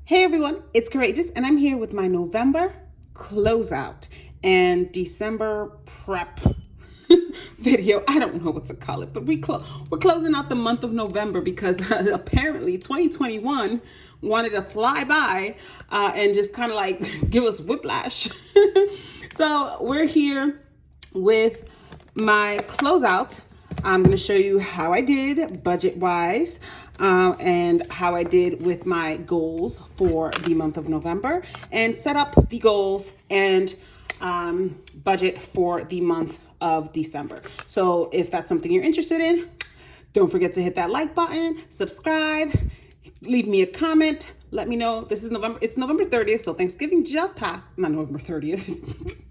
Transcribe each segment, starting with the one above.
Hey everyone, it's Courageous, and I'm here with my November closeout and December prep video. I don't know what to call it, but we're closing out the month of November because apparently 2021 wanted to fly by and just kind of like give us whiplash. So we're here with my closeout. I'm going to show you how I did budget wise and how I did with my goals for the month of November, and set up the goals and budget for the month of December. So if that's something you're interested in, don't forget to hit that like button, subscribe, leave me a comment. Let me know. This is November. It's November 30th, so Thanksgiving just passed. Not November 30th.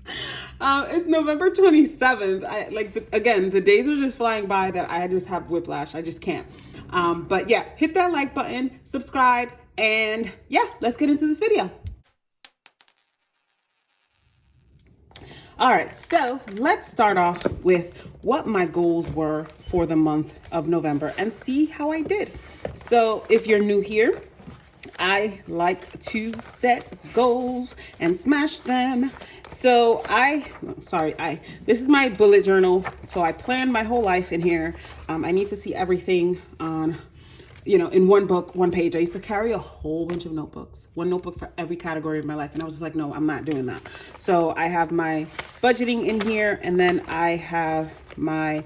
It's November 27th. Again, the days are just flying by that I just have whiplash. I just can't. But yeah, hit that like button, subscribe, and yeah, let's get into this video. All right, so let's start off with what my goals were for the month of November and see how I did. So if you're new here, I like to set goals and smash them. So this is my bullet journal. So I planned my whole life in here. I need to see everything on, in one book, one page. I used to carry a whole bunch of notebooks, one notebook for every category of my life. And I was just like, no, I'm not doing that. So I have my budgeting in here, and then I have my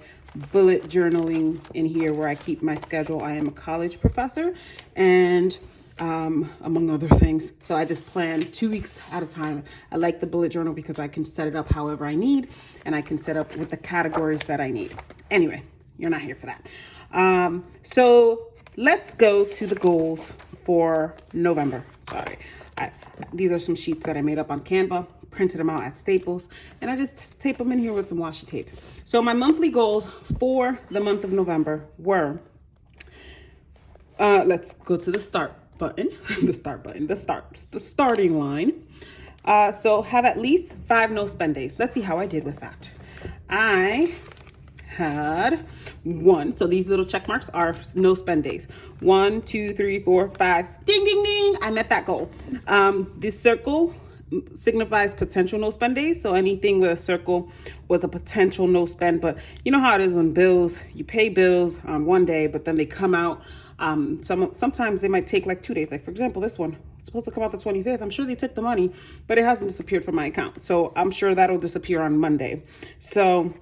bullet journaling in here where I keep my schedule. I am a college professor, and among other things. So I just plan 2 weeks at a time. I like the bullet journal because I can set it up however I need, and I can set up with the categories that I need. Anyway, you're not here for that. So let's go to the goals for November. These are some sheets that I made up on Canva, printed them out at Staples, and I just tape them in here with some washi tape. So my monthly goals for the month of November were, let's go to the start button, the starting line. So have at least 5 no spend days. Let's see how I did with that. I had 1. So these little check marks are no spend days. 1, 2, 3, 4, 5. Ding, ding, ding. I met that goal. This circle signifies potential no spend days. So anything with a circle was a potential no spend. But you know how it is when you pay bills on one day, but then they come out. Sometimes they might take like 2 days. Like for example, this one, it's supposed to come out the 25th. I'm sure they took the money, but it hasn't disappeared from my account. So I'm sure that'll disappear on Monday. So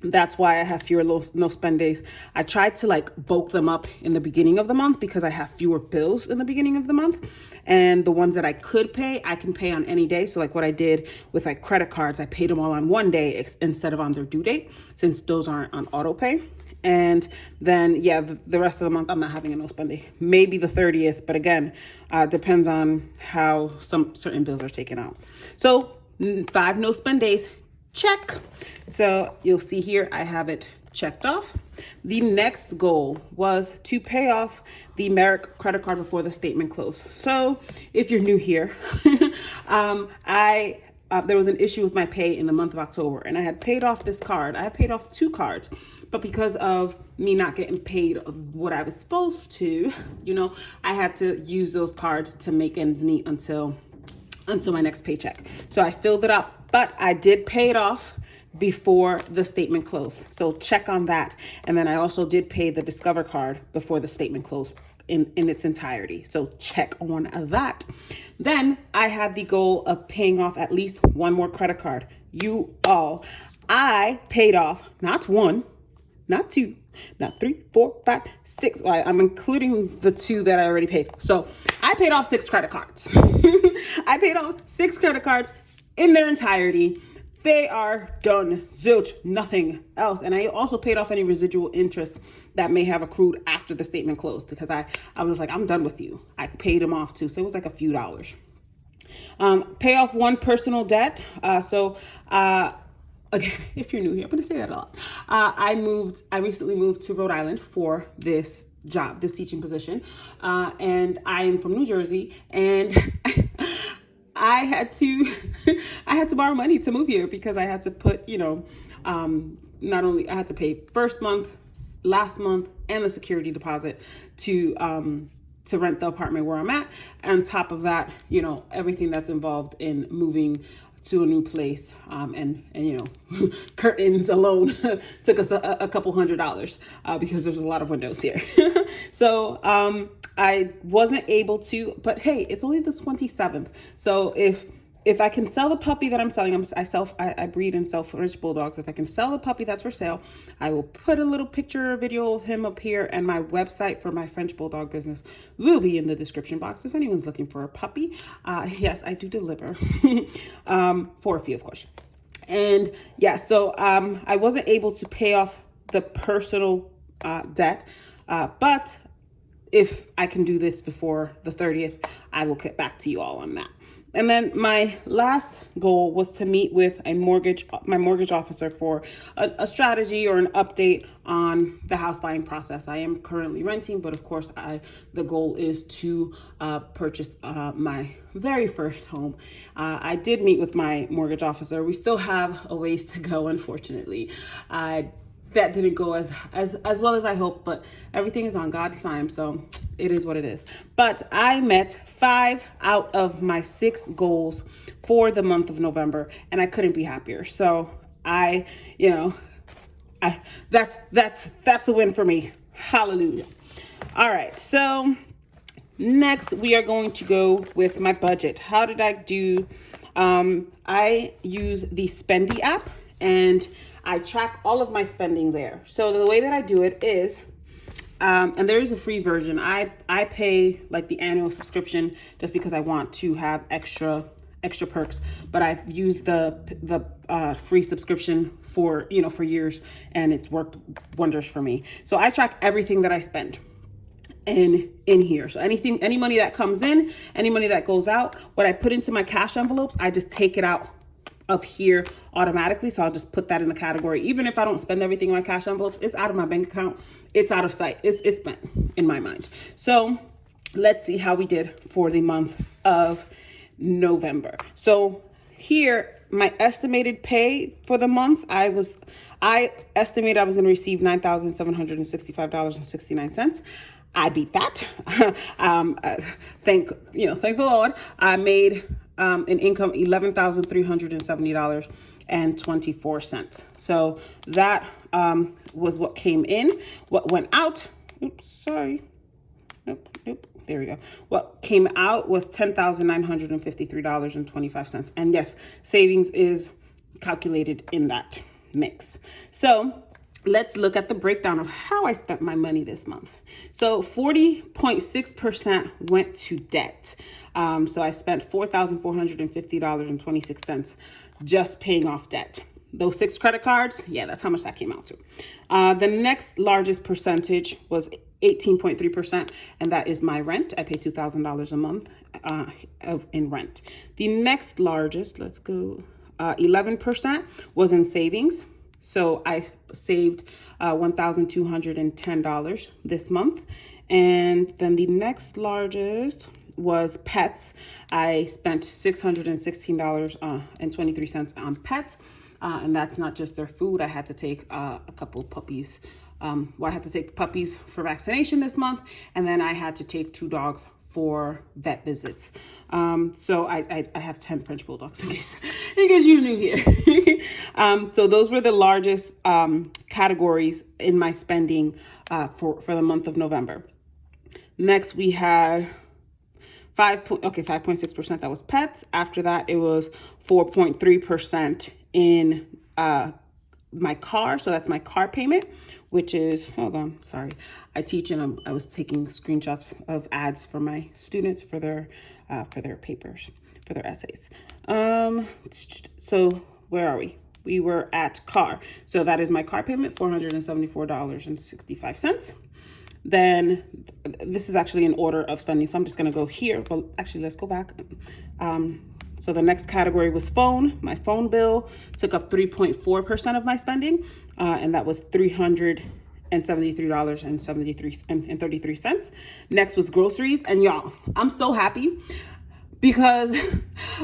that's why I have fewer no spend days. I tried to like bulk them up in the beginning of the month because I have fewer bills in the beginning of the month. And the ones that I could pay, I can pay on any day. So like what I did with like credit cards, I paid them all on one day instead of on their due date, since those aren't on auto pay. And then, yeah, the rest of the month, I'm not having a no spend day. Maybe the 30th, but again, depends on how some certain bills are taken out. So 5 no spend days, check. So you'll see here, I have it checked off. The next goal was to pay off the Merrick credit card before the statement closed. So if you're new here, there was an issue with my pay in the month of October, and I had paid off this card. I had paid off 2 cards, but because of me not getting paid what I was supposed to, I had to use those cards to make ends meet until my next paycheck. So I filled it up, but I did pay it off before the statement closed. So check on that. And then I also did pay the Discover card before the statement closed in its entirety. So check on that. Then I had the goal of paying off at least 1 more credit card. I paid off not 1, not 2, not 3, 4, 5, 6. Well, I'm including the 2 that I already paid. So I paid off 6 credit cards. I paid off 6 credit cards in their entirety. They are done. Zilch, nothing else. And I also paid off any residual interest that may have accrued after the statement closed, because I was like, I'm done with you. I paid them off too. So it was like a few dollars. Pay off 1 personal debt. Again, if you're new here, I'm going to say that a lot. I recently moved to Rhode Island for this job, this teaching position. And I am from New Jersey, and I had to borrow money to move here because I had to put, not only I had to pay first month, last month, and the security deposit to to rent the apartment where I'm at. On top of that, you know, everything that's involved in moving to a new place, and you know, curtains alone took us a couple $100, because there's a lot of windows here. So I wasn't able to, but hey, it's only the 27th. So if I can sell the puppy that I'm selling, I breed and sell French bulldogs. If I can sell the puppy that's for sale, I will put a little picture or video of him up here, and my website for my French bulldog business will be in the description box if anyone's looking for a puppy. Yes, I do deliver for a fee, of course. And yeah, so I wasn't able to pay off the personal debt, but if I can do this before the 30th, I will get back to you all on that. And then my last goal was to meet with my mortgage officer for a strategy or an update on the house buying process. I am currently renting, but of course, the goal is to purchase my very first home. I did meet with my mortgage officer. We still have a ways to go, unfortunately. That didn't go as well as I hoped, but everything is on God's time, so it is what it is. But I met 5 out of my 6 goals for the month of November, and I couldn't be happier. So that's a win for me. Hallelujah. All right, so next we are going to go with my budget. How did I do? I use the Spendy app, and I track all of my spending there. So the way that I do it is, and there is a free version. I pay like the annual subscription just because I want to have extra perks, but I've used the free subscription for years, and it's worked wonders for me. So I track everything that I spend in here. So any money that comes in, any money that goes out, what I put into my cash envelopes, I just take it out of here automatically. So I'll just put that in the category. Even if I don't spend everything in my cash envelopes, it's out of my bank account. It's out of sight. It's spent in my mind. So let's see how we did for the month of November. So here, my estimated pay for the month, I estimated I was going to receive $9,765.69. I beat that. Thank the Lord. I made an income $11,370.24. So that was what came in. What went out? Oops, sorry. Nope. There we go. What came out was $10,953.25. And yes, savings is calculated in that mix. So let's look at the breakdown of how I spent my money this month. So 40.6% went to debt. So I spent $4,450.26 just paying off debt. Those 6 credit cards, yeah, that's how much that came out to. The next largest percentage was 18.3%, and that is my rent. I pay $2,000 a month in rent. The next largest, 11% was in savings. So I saved $1,210 this month. And then the next largest was pets. I spent $616.23 on pets. And that's not just their food. I had to take a couple of puppies. I had to take puppies for vaccination this month. And then I had to take 2 dogs for vet visits. So I have 10 French bulldogs in case you're new here. So those were the largest categories in my spending for the month of November. Next we had 5.6%. That was pets. After that, it was 4.3% in my car. So that's my car payment, which is, hold on, sorry. I teach and I was taking screenshots of ads for my students for their papers, for their essays. So where are we? We were at car. So that is my car payment, $474.65. Then this is actually in order of spending. So I'm just going to go here, but actually let's go back. So the next category was phone. My phone bill took up 3.4% of my spending, and that was $373.33. Next was groceries, and y'all, I'm so happy because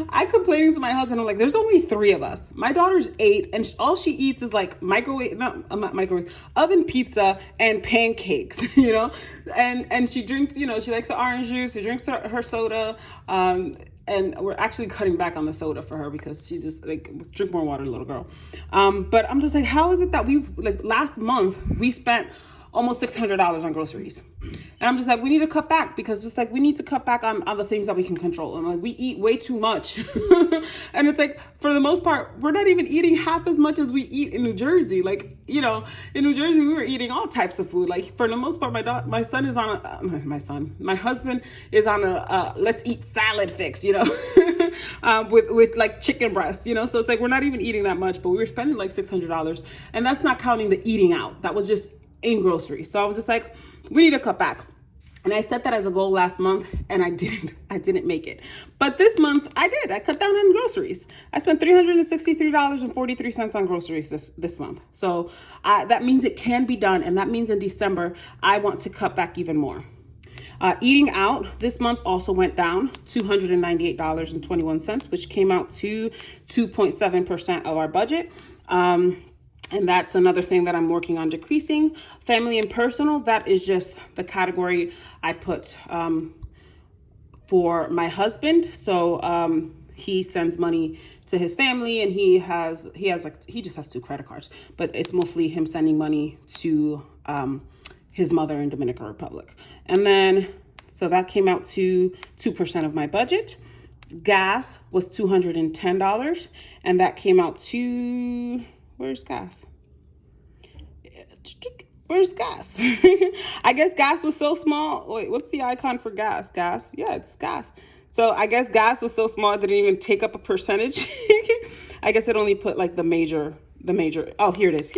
I complaining to my husband. I'm like, there's only 3 of us. My daughter's 8, and all she eats is like not microwave, oven pizza and pancakes, you know? And she drinks, you know, she likes her orange juice, she drinks her soda. And we're actually cutting back on the soda for her because she just like drink more water, little girl. But I'm just like, how is it that we like last month we spent almost $600 on groceries? And I'm just like, we need to cut back, because it's like we need to cut back on the things that we can control. And like we eat way too much. And it's like, for the most part, we're not even eating half as much as we eat in New Jersey. Like, you know, in New Jersey, we were eating all types of food. Like for the most part, my son is on my husband is on a let's eat salad fix, you know, with like chicken breasts, you know. So it's like we're not even eating that much, but we were spending like $600, and that's not counting the eating out. That was just in groceries. So I'm just like, we need to cut back. And I set that as a goal last month, and I didn't make it. But this month I did. I cut down on groceries. I spent $363.43 on groceries this month. So that means it can be done. And that means in December, I want to cut back even more. Eating out this month also went down $298.21, which came out to 2.7% of our budget. And that's another thing that I'm working on decreasing. Family and personal, that is just the category I put for my husband. So he sends money to his family, and he just has 2 credit cards, but it's mostly him sending money to his mother in Dominican Republic. And then, so that came out to 2% of my budget. Gas was $210, and that came out to, where's gas? Where's gas? I guess gas was so small. Wait, what's the icon for gas? Gas? Yeah, it's gas. So I guess gas was so small it didn't even take up a percentage. I guess it only put like the major. Oh, here it is.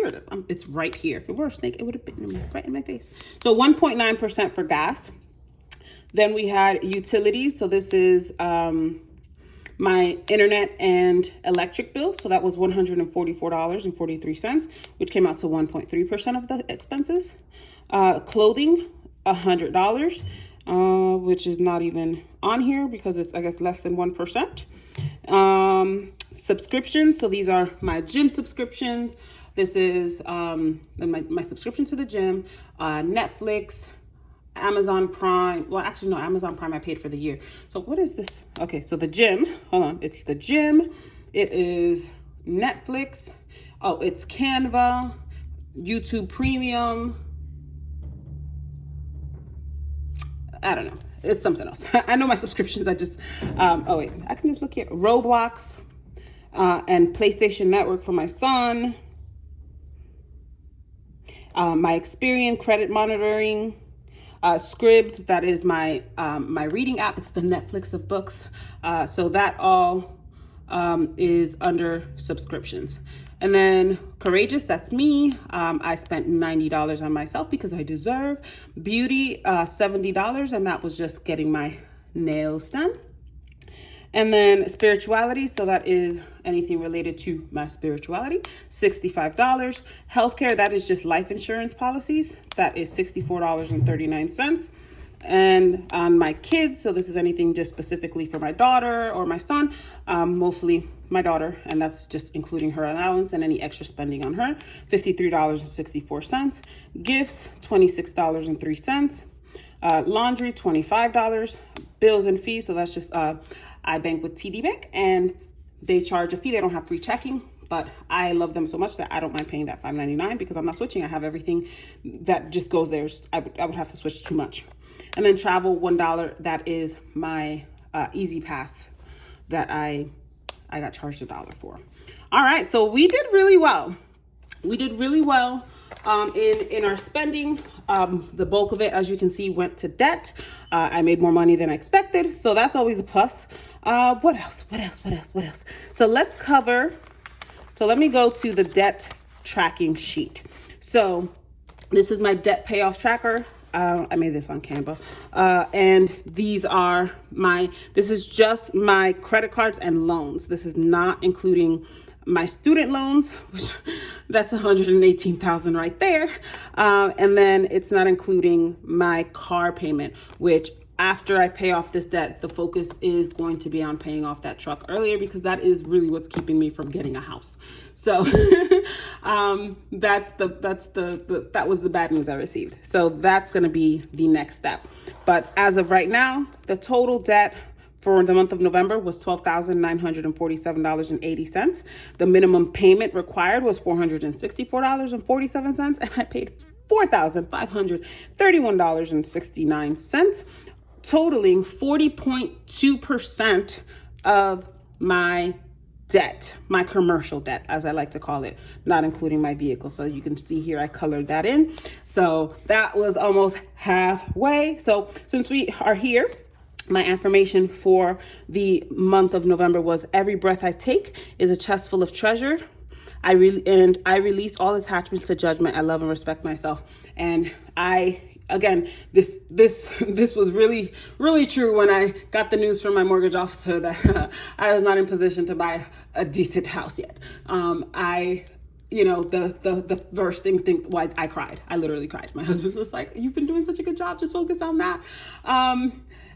It's right here. If it were a snake, it would have been right in my face. So 1.9% for gas. Then we had utilities. So this is my internet and electric bill. So that was $144.43, which came out to 1.3% of the expenses. Clothing, $100, which is not even on here because it's, I guess, less than 1%. Subscriptions. So these are my gym subscriptions. This is my subscription to the gym, Netflix, Amazon Prime. Well, actually, no, Amazon Prime I paid for the year. So what is this? Okay, so the gym. Hold on. It's the gym. It is Netflix. Oh, it's Canva, YouTube Premium. I don't know. It's something else. I know my subscriptions. I just, oh wait, I can just look here. Roblox and PlayStation Network for my son. My Experian credit monitoring. Scribd, that is my my reading app. It's the Netflix of books. So that all is under subscriptions. And then Courageous, that's me. I spent $90 on myself because I deserve. Beauty, $70, and that was just getting my nails done. And then spirituality, so that is anything related to my spirituality, $65. Healthcare, that is just life insurance policies. That is $64.39. And on my kids, so this is anything just specifically for my daughter or my son, mostly my daughter, and that's just including her allowance and any extra spending on her, $53.64. Gifts, $26.03. Laundry, $25. Bills and fees, so that's just I bank with TD Bank, and they charge a fee. They don't have free checking, but I love them so much that I don't mind paying that $5.99 because I'm not switching. I have everything that just goes there. I would have to switch too much. And then travel, $1. That is my Easy Pass that I got charged $1 for. All right, so we did really well. We did really well in our spending. The bulk of it, as you can see, went to debt. I made more money than I expected, so that's always a plus. What else? So let's cover, so let me go to the debt tracking sheet. So this is my debt payoff tracker. I made this on Canva. And these are this is just my credit cards and loans. This is not including my student loans, which that's $118,000 right there. And then it's not including my car payment, which after I pay off this debt, the focus is going to be on paying off that truck earlier, because that is really what's keeping me from getting a house. So that was the bad news I received. So that's going to be the next step. But as of right now, the total debt for the month of November was $12,947.80. The minimum payment required was $464.47, and I paid $4,531.69, totaling 40.2% of my debt, my commercial debt, as I like to call it, not including my vehicle. So you can see here, I colored that in. So that was almost halfway. So since we are here, my affirmation for the month of November was, every breath I take is a chest full of treasure. I release all attachments to judgment. I love and respect myself. And again, this was really, really true when I got the news from my mortgage officer that I was not in position to buy a decent house yet. The first thing, why I cried. I literally cried. My husband was like, "You've been doing such a good job. Just focus on that."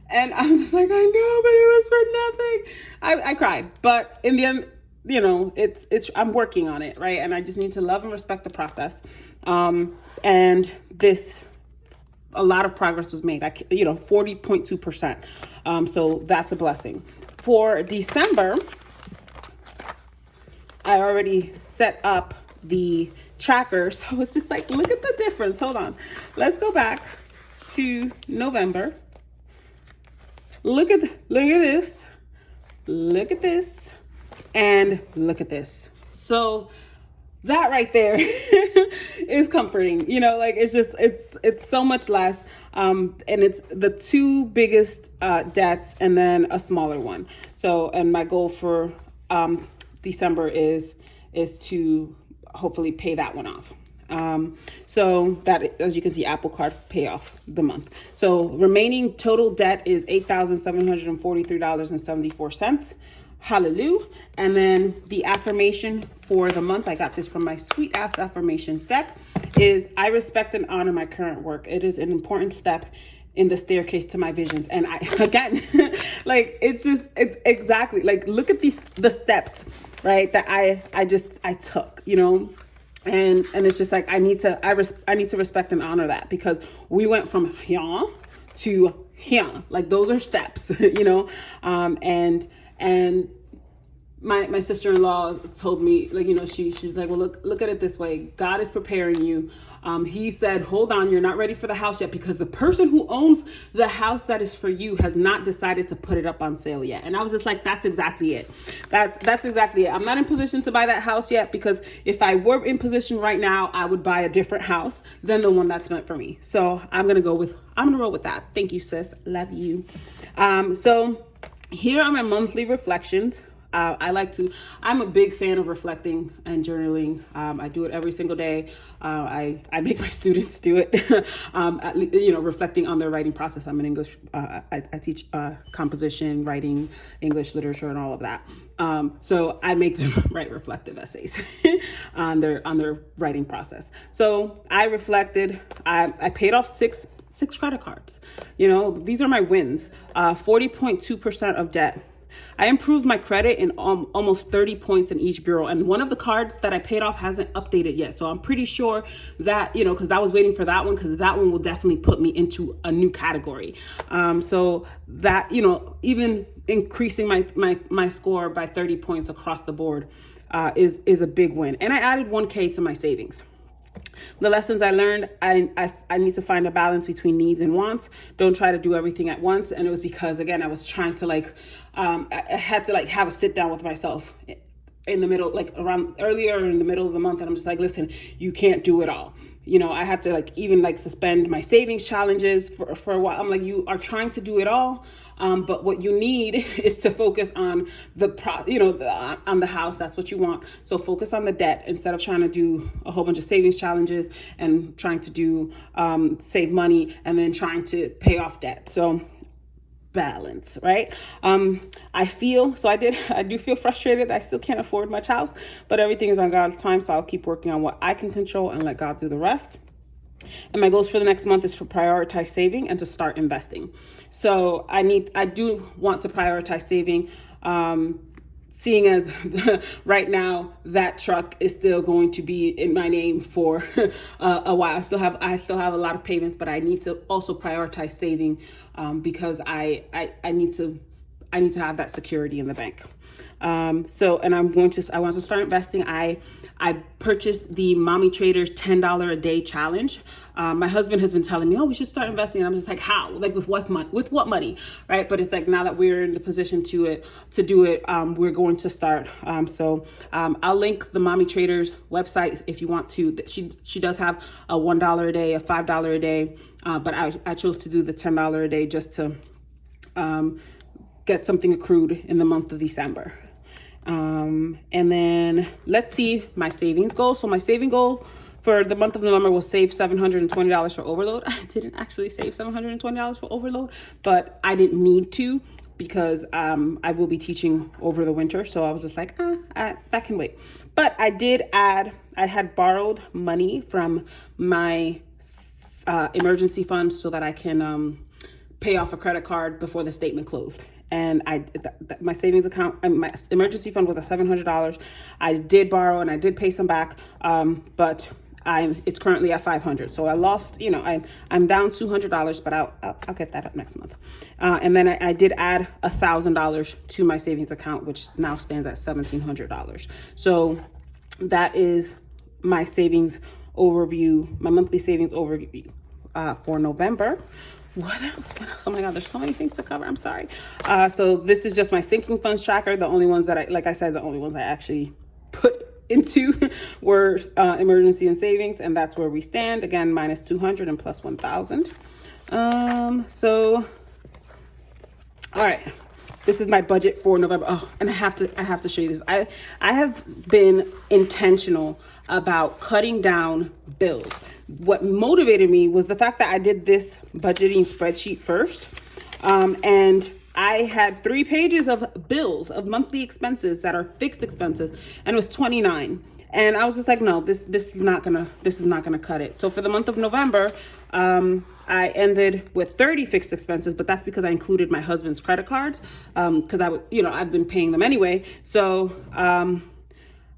And I was just like, "I know, but it was for nothing." I cried, but in the end, I'm working on it, right? And I just need to love and respect the process. And a lot of progress was made. 40.2%. So that's a blessing. For December, I already set up the tracker. So it's just like, look at the difference. Hold on. Let's go back to November. Look at this. Look at this. And look at this. So that right there is comforting. It's so much less. And it's the two biggest debts and then a smaller one. So, and my goal for December is to hopefully pay that one off. So that, as you can see, Apple Card pay off the month. So remaining total debt is $8,743.74. Hallelujah. And then the affirmation for the month, I got this from my sweet ass affirmation deck, is, I respect and honor my current work. It is an important step in the staircase to my visions. And it's exactly like, look at the steps, right, that I took, and it's just like, I need to respect and honor that, because we went from here to here. Like, those are steps, and my sister-in-law told me, she's like, well, look at it this way. God is preparing you. He said, hold on, you're not ready for the house yet, because the person who owns the house that is for you has not decided to put it up on sale yet. And I was just like, that's exactly it. That's exactly it. I'm not in position to buy that house yet, because if I were in position right now, I would buy a different house than the one that's meant for me. So I'm gonna roll with that. Thank you, sis. Love you. So here are my monthly reflections. I'm a big fan of reflecting and journaling. I do it every single day. I make my students do it, reflecting on their writing process. I'm an English, I teach composition, writing, English literature, and all of that. So I make them write reflective essays on their writing process. So I reflected, I paid off six credit cards. These are my wins. 40.2% of debt. I improved my credit in almost 30 points in each bureau. And one of the cards that I paid off hasn't updated yet. So I'm pretty sure that, because I was waiting for that one, because that one will definitely put me into a new category. So that, even increasing my score by 30 points across the board is a big win. And I added 1K to my savings. The lessons I learned, I need to find a balance between needs and wants. Don't try to do everything at once. And it was because, again, I was trying to I had to have a sit down with myself in the middle, earlier in the middle of the month. And I'm just like, listen, you can't do it all. I had to even suspend my savings challenges for a while. I'm like, you are trying to do it all. But what you need is to focus on on the house. That's what you want. So focus on the debt instead of trying to do a whole bunch of savings challenges and trying to do save money and then trying to pay off debt. So balance, right? I do feel frustrated that I still can't afford much house, but everything is on God's time. So I'll keep working on what I can control and let God do the rest. And my goals for the next month is to prioritize saving and to start investing. So I do want to prioritize saving, seeing as right now that truck is still going to be in my name for a while. I still have a lot of payments, but I need to also prioritize saving, because I need to have that security in the bank. And I want to start investing. I purchased the Mommy Traders $10 a day challenge. My husband has been telling me, oh, we should start investing. And I'm just like, how? Like with what money? Right. But it's like, now that we're in the position to do it, we're going to start. I'll link the Mommy Traders website if you want to. She does have a $1 a day, a $5 a day. But I chose to do the $10 a day just to, get something accrued in the month of December. And then let's see my savings goal. So my saving goal for the month of November was save $720 for overload. I didn't actually save $720 for overload, but I didn't need to because I will be teaching over the winter. So I was just like, that can wait. But I had borrowed money from my emergency fund so that I can pay off a credit card before the statement closed. And my savings account, my emergency fund was at $700. I did borrow and I did pay some back, but it's currently at $500. So I lost, I'm down $200, but I'll get that up next month. And then I did add $1,000 to my savings account, which now stands at $1,700. So that is my savings overview, my monthly savings overview for November. What else? Oh my God, there's so many things to cover. I'm sorry. So this is just my sinking funds tracker. The only ones that the only ones I actually put into were emergency and savings, and that's where we stand. Again, minus 200 and plus 1,000. All right. This is my budget for November. Oh, and I have to show you this. I have been intentional about cutting down bills. What motivated me was the fact that I did this budgeting spreadsheet first. And I had 3 pages of bills, of monthly expenses that are fixed expenses, and it was 29. And I was just like, no, this is not gonna cut it. So for the month of November, I ended with 30 fixed expenses, but that's because I included my husband's credit cards, because I've been paying them anyway. So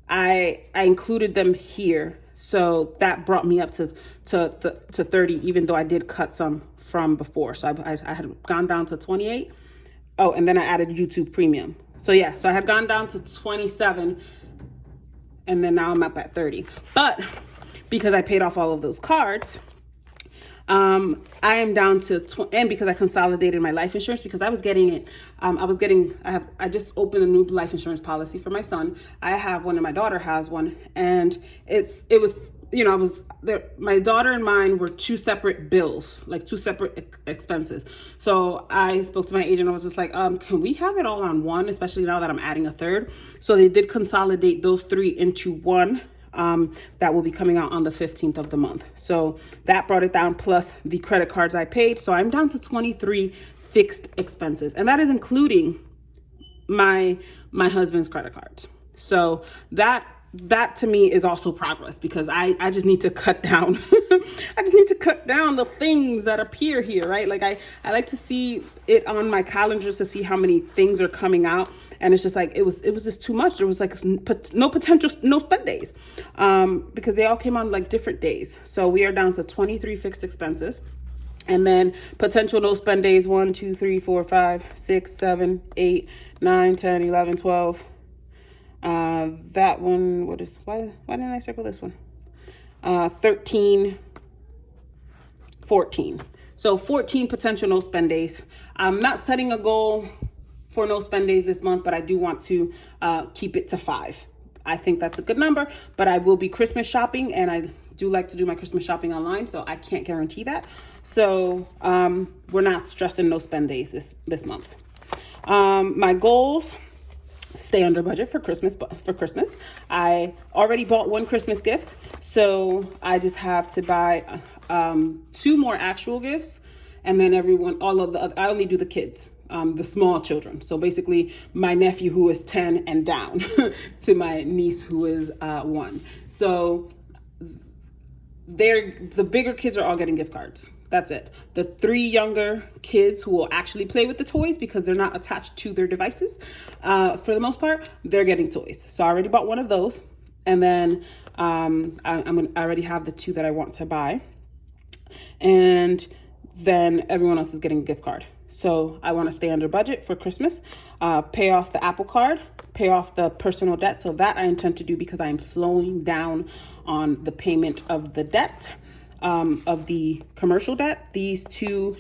I included them here. So that brought me up to 30, even though I did cut some from before. So I had gone down to 28. Oh, and then I added YouTube Premium. So yeah, so I had gone down to 27, and then now I'm up at 30. But because I paid off all of those cards, I am down to and because I consolidated my life insurance, because I was getting it. I just opened a new life insurance policy for my son. I have one and my daughter has one, and it was I was there. My daughter and mine were 2 separate bills, like 2 separate expenses. So I spoke to my agent. I was just like, can we have it all on one, especially now that I'm adding a third? So they did consolidate those 3 into one. That will be coming out on the 15th of the month. So that brought it down, plus the credit cards I paid. So I'm down to 23 fixed expenses, and that is including my husband's credit cards. So that to me is also progress, because I just need to cut down I just need to cut down the things that appear here, right? Like I like to see it on my calendars to see how many things are coming out, and it's just like it was just too much. There was like no spend days, because they all came on like different days. So we are down to 23 fixed expenses. And then potential no spend days, 1, 2, 3, 4, 5, 6, 7, 8, 9, 10, 11, 12. That one, why didn't I circle this one? 13, 14. So 14 potential no spend days. I'm not setting a goal for no spend days this month, but I do want to keep it to 5. I think that's a good number, but I will be Christmas shopping, and I do like to do my Christmas shopping online, so I can't guarantee that. So we're not stressing no spend days this month. My goals: stay under budget for Christmas. I already bought 1 Christmas gift, so I just have to buy 2 more actual gifts, and then I only do the kids, the small children. So basically my nephew, who is 10 and down, to my niece, who is 1. So the bigger kids are all getting gift cards. That's it. The 3 younger kids who will actually play with the toys because they're not attached to their devices, for the most part, they're getting toys. So I already bought one of those. And then I already have the 2 that I want to buy. And then everyone else is getting a gift card. So I want to stay under budget for Christmas, pay off the Apple Card, pay off the personal debt. So that I intend to do because I am slowing down on the payment of the debt, of the commercial debt. These 2,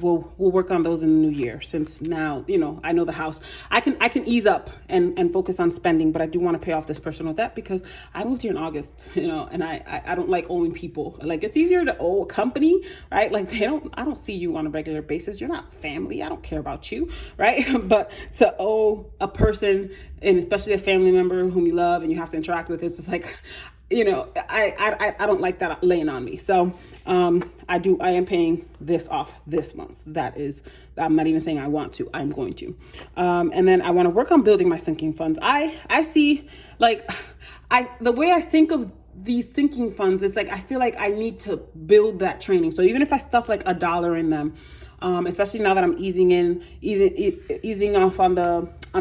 we'll work on those in the new year, since now, I know the house. I can ease up and focus on spending, but I do want to pay off this personal debt because I moved here in August, and I don't like owing people. Like, it's easier to owe a company, right? Like, I don't see you on a regular basis. You're not family. I don't care about you, right? But to owe a person, and especially a family member whom you love and you have to interact with, it's just like, I don't like that laying on me. So I am paying this off this month. I'm not even saying I want to, I'm going to. And then I want to work on building my sinking funds. I see, like, the way I think of these sinking funds is like, I feel like I need to build that training. So even if I stuff like $1 in them, especially now that I'm easing off on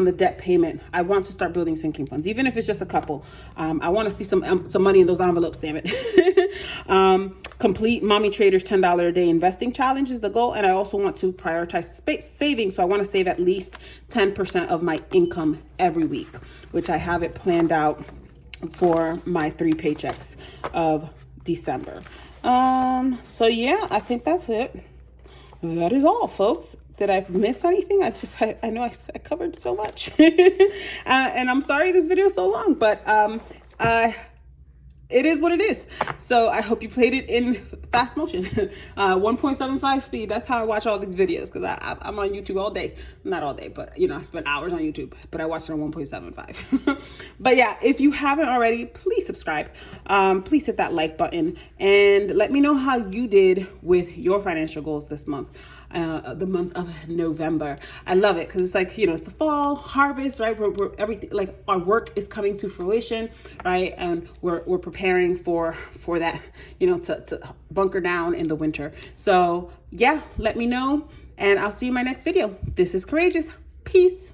the debt payment, I want to start building sinking funds, even if it's just a couple. I want to see some money in those envelopes, damn it. Complete Mommy Trader's $10 a day investing challenge is the goal. And I also want to prioritize saving. So I want to save at least 10% of my income every week, which I have it planned out for my 3 paychecks of December. So yeah, I think that's it. That is all, folks. Did I miss anything? I know I covered so much. And I'm sorry this video is so long, but it is what it is. So I hope you played it in fast motion. 1.75 speed. That's how I watch all these videos, because I'm on YouTube all day. Not all day, but I spend hours on YouTube, but I watch it on 1.75. But yeah, if you haven't already, please subscribe. Please hit that like button and let me know how you did with your financial goals this month. The month of November. I love it because it's like, it's the fall harvest, right? We're everything, like, our work is coming to fruition, right? And we're preparing for that, to bunker down in the winter. So yeah, let me know and I'll see you in my next video. This is Courageous. Peace.